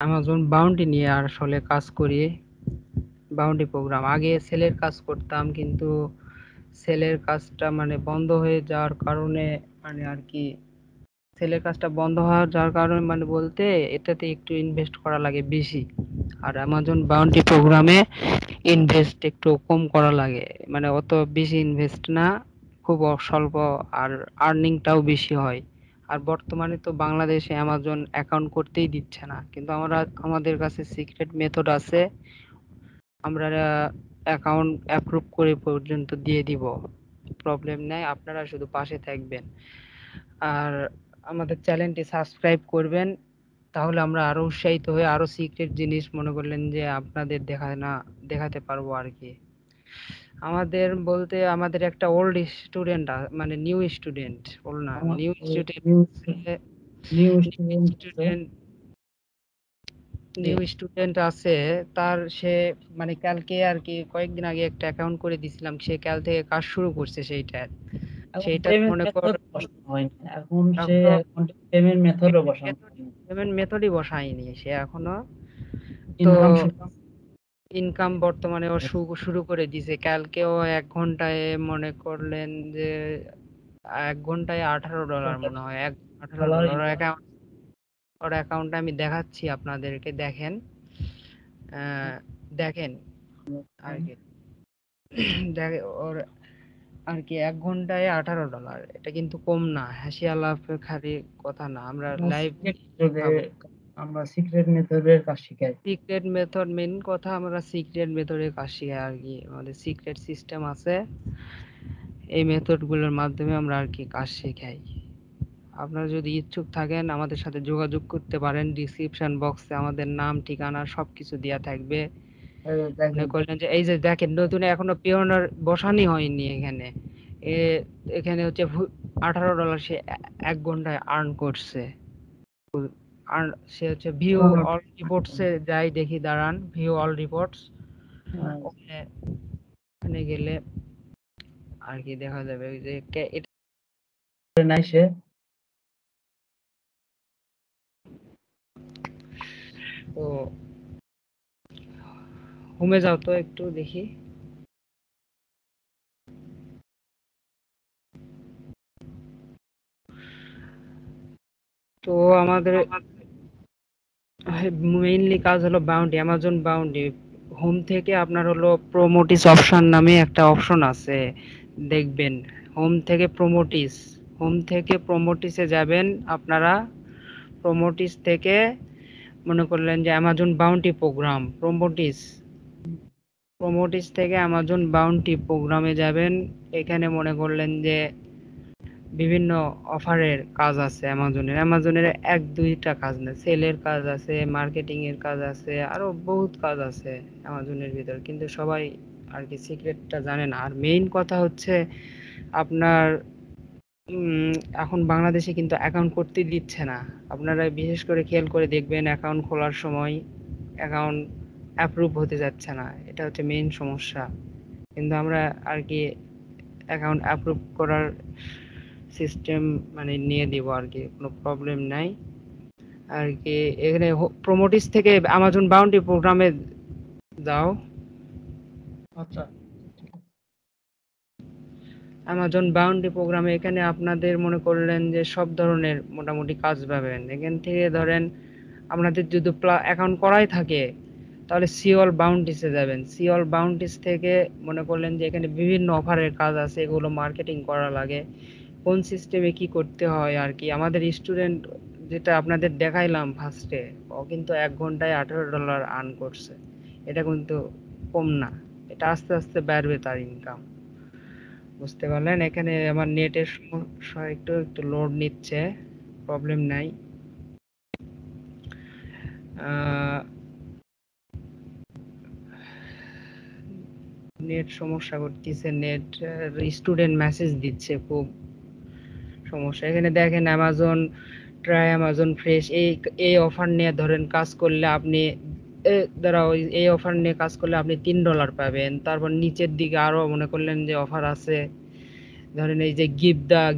Amazon bounty নিয়ে আসলে কাজ করি। বাউন্টি প্রোগ্রাম আগে সেলের কাজ করতাম, কিন্তু সেলের কাজটা মানে বন্ধ হয়ে যাওয়ার কারণে মানে আর কি সেলের কাজটা বন্ধ হওয়ার যাওয়ার কারণে মানে বলতে এটাতে একটু ইনভেস্ট করা লাগে বেশি। আর অ্যামাজন বাউন্টি প্রোগ্রামে ইনভেস্ট একটু কম করা লাগে, মানে অত বেশি ইনভেস্ট না, খুব স্বল্প, আর আর্নিংটাও বেশি হয়। আর বর্তমানে তো বাংলাদেশে অ্যামাজন অ্যাকাউন্ট করতেই দিচ্ছে না, কিন্তু আমাদের কাছে সিক্রেট মেথড আছে, আমরা অ্যাকাউন্ট অ্যাপ্রুভ করে পর্যন্ত দিয়ে দিব, প্রবলেম নাই, আপনারা শুধু পাশে থাকবেন আর আমাদের চ্যানেলটি সাবস্ক্রাইব করবেন, তাহলে আমরা আরো উৎসাহিত হয়ে আরো সিক্রেট জিনিস মনে করলেন যে আপনাদের দেখাতে পারবো আর কি। আমাদের বলতে আমাদের একটা ওল্ড স্টুডেন্ট, মানে নিউ স্টুডেন্ট, ওল্ড না, new student, new student new student আছে। তার সে মানে কালকে আর কি কয়েকদিন আগে একটা অ্যাকাউন্ট করে দিছিলাম, সে কাল থেকে কাজ শুরু করছে সেইটা মনে কর এখন সে পেমেন্ট মেথডও বসানো পেমেন্ট মেথডই বসায়নি সে এখনো। তো ইনকাম বর্তমানে ও শুরু করে দিছে, কালকেও 1 ঘন্টায় মনে করলেন যে 1 ঘন্টায় $18 মনে হয়, $18 অ্যাকাউন্ট, ওর অ্যাকাউন্টটা আমি দেখাচ্ছি আপনাদেরকে, দেখেন দেখেন আর কি দেখে ওর আর কি 1 ঘন্টায় $18, এটা কিন্তু কম না, হাসি আলাপের কথা না, আমরা লাইভ আমরা সিক্রেট মেথডের কাজ শিখাই। সিক্রেট মেথড মেন কথা, আমরা সিক্রেট মেথডের কাজ শিখাই আর কি, আমাদের সিক্রেট সিস্টেম আছে, এই মেথডগুলোর মাধ্যমে আমরা আর কি কাজ শেখাই। আপনারা যদি ইচ্ছুক থাকেন আমাদের সাথে যোগাযোগ করতে পারেন, ডিসক্রিপশন বক্সে আমাদের নাম ঠিকানা সবকিছু দেওয়া থাকবে। মনে করলেন যে এই যে দেখেন নতুন এখনো পিওনার বসানি হয়নি এখানে, এখানে হচ্ছে $18 সে 1 ঘন্টায় আর্ন করছে। আর সে হচ্ছে ভিউ অল রিপোর্টসে যাই দেখি, দাঁড়ান, ভিউ অল রিপোর্টস, ওখানে গেলে আর কি দেখা যাবে যে এটা নাই সে তো হোমে যাও তো একটু দেখি। তো আমাদের মেইনলি কাজ হলো বাউন্ডি, অ্যামাজন বাউন্ডি। হোম থেকে আপনার হলো প্রোমোটিস অপশন নামে একটা অপশন আছে, দেখবেন হোম থেকে প্রোমোটিসে যাবেন আপনারা। প্রোমোটিস থেকে মনে করলেন যে অ্যামাজন বাউন্টি প্রোগ্রাম, প্রোমোটিস থেকে অ্যামাজন বাউন্টি প্রোগ্রামে যাবেন। এখানে মনে করলেন যে বিভিন্ন অফারের কাজ আছে অ্যামাজনের 1-2টা কাজ না, সেলের কাজ আছে, মার্কেটিং এর কাজ আছে, আরো বহুত কাজ আছে অ্যামাজনের ভিতর, কিন্তু সবাই আর কি সিক্রেটটা জানে না। আর মেইন কথা হচ্ছে আপনার এখন বাংলাদেশে কিন্তু অ্যাকাউন্ট করতে দিচ্ছে না, আপনারা বিশেষ করে খেয়াল করে দেখবেন অ্যাকাউন্ট খোলার সময় অ্যাকাউন্ট অ্যাপ্রুভ হতে যাচ্ছে না, এটা হচ্ছে মেইন সমস্যা। কিন্তু আমরা আর কি অ্যাকাউন্ট অ্যাপ্রুভ করার সিস্টেম মানে নিয়ে দিব আর কি, কোনো প্রবলেম নাই আর কি। এখানে প্রোমোটিস থেকে অ্যামাজন বাউন্টি প্রোগ্রামে যাও। আচ্ছা, অ্যামাজন বাউন্টি প্রোগ্রামে এখানে আপনাদের মনে করলেন যে সব ধরনের মোটামুটি কাজ পাবেন এখান থেকে। ধরেন আপনাদের যদি অ্যাকাউন্ট করাই থাকে তাহলে সিওল বাউন্টিসে যাবেন, সিওল বাউন্টিস থেকে মনে করলেন যে এখানে বিভিন্ন অফারের কাজ আছে, এগুলো মার্কেটিং করা লাগে, কোন সিস্টেমে কি করতে হয় আর কি। আমাদের স্টুডেন্ট যেটা আপনাদের দেখাইলাম ফার্স্টে, ও কিন্তু 1 ঘন্টায় $18 আর্ন করছে, এটা কিন্তু কম না, এটা আস্তে আস্তে বাড়বে তার ইনকাম, বুঝতে পারলেন। এখানে আমার নেটের সমস্যা, একটু একটু লোড নিচ্ছে, প্রবলেম নাই। নেট সমস্যা করতেছে, নেট স্টুডেন্ট মেসেজ দিচ্ছে, খুব সমস্যা। এখানে দেখেন অ্যামাজন ট্রাই, অ্যামাজন ফ্রেশ, এই অফার নিয়ে ধরেন কাজ করলে আপনি দাঁড়াও, এই অফার নিয়ে কাজ করলে আপনি $3 পাবেন। তারপর নিচের দিকে আরো মনে করলেন যে অফার আছে, ধরেন এই যে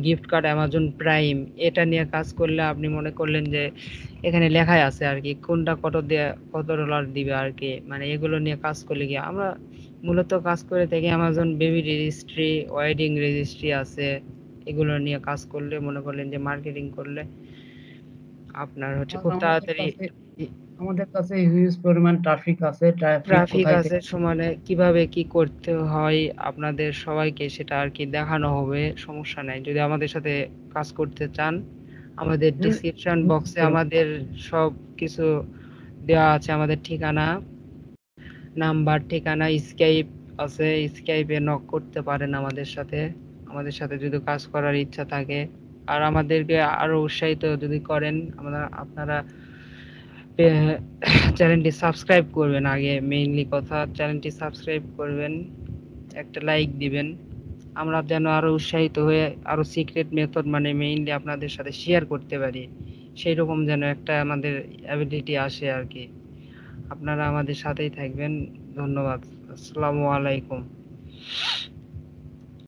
গিফট কার্ড অ্যামাজন প্রাইম, এটা নিয়ে কাজ করলে আপনি মনে করলেন যে এখানে লেখাই আছে আর কি কোনটা কত ডলার দিবে আর কি, মানে এগুলো নিয়ে কাজ করলে কি আমরা মূলত কাজ করে থাকি Amazon baby registry, wedding registry আছে, এগুলো নিয়ে কাজ করলে মনে করলেন যে মার্কেটিং করলে আপনার হচ্ছে আর খুব তাড়াতাড়ি আমাদের কাছে হিউজ পরিমাণ ট্রাফিক আছে। ট্রাফিক ট্রাফিক কোথায় আছে, থেকে সমানে কিভাবে কি করতে হয় আপনাদের সবাইকে সেটা আর কি দেখানো হবে, সমস্যা নাই। যদি আমাদের সাথে কাজ করতে চান আমাদের ডিসক্রিপশন বক্সে আমাদের সব কিছু দেওয়া আছে, আমাদের ঠিকানা, নাম্বার, ঠিকানা, স্কাইপ আছে, স্কাইপে নক করতে পারেন আমাদের সাথে যদি কাজ করার ইচ্ছা থাকে। আর আমাদেরকে আরো উৎসাহিত যদি করেন আপনারা চ্যানেলটি সাবস্ক্রাইব করবেন, আগে মেইনলি কথা চ্যানেলটি সাবস্ক্রাইব করবেন, একটা লাইক দিবেন, আমরা যেন আরো উৎসাহিত হয়ে আরো সিক্রেট মেথড মানে মেইনলি আপনাদের সাথে শেয়ার করতে পারি, সেই রকম যেন একটা আমাদের অ্যাবিলিটি আসে আর কি। আপনারা আমাদের সাথেই থাকবেন। ধন্যবাদ। আসসালামু আলাইকুম।